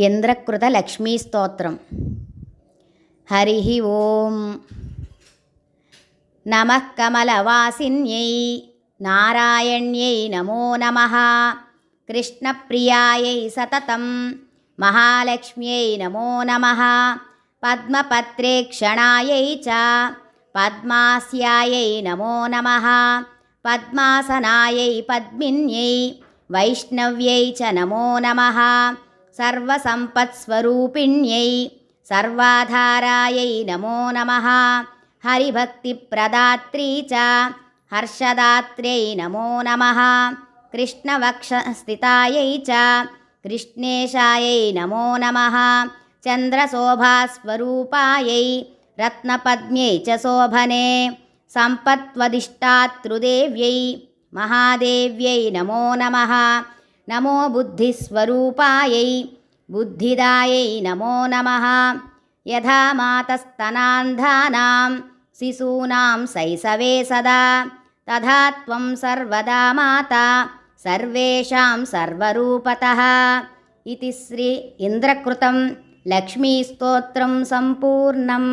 ఇంద్రకృత లక్ష్మీ స్తోత్రం. హరి ఓం. నమః కమలవాసిన్యై నారాయణ్యై నమో నమః. కృష్ణప్రియాయై సతతం మహాలక్ష్మ్యై నమో నమః. పద్మపత్రేక్షణాయై చ పద్మాస్యాయై నమో నమః. పద్మాసనాయై పద్మిన్యై వైష్ణవ్యై చ నమో నమః. సర్వసంపత్స్వరూపిణ్యై సర్వాధారాయై నమో నమః. హరిభక్తిప్రదాత్రీ చ హర్షదాత్ర్యై నమో నమః. కృష్ణవక్షస్థితాయై చ కృష్ణేశాయై నమో నమః. చంద్రశోభాస్వరూపాయై రత్నపద్మ్యై చ శోభనే సంపత్వదిష్టాతృదేవ్యై మహాదేవ్యై నమో నమః. నమో బుద్ధిస్వరూపాయై బుద్ధిదాయై నమో నమః. యథా మాతస్తనాంధానాం శిశూనాం శైశవే సదా తథా త్వం సర్వదా మాతా సర్వేషాం సర్వరూపతః. ఇతి శ్రీ ఇంద్రకృతం లక్ష్మీ స్తోత్రం సంపూర్ణం.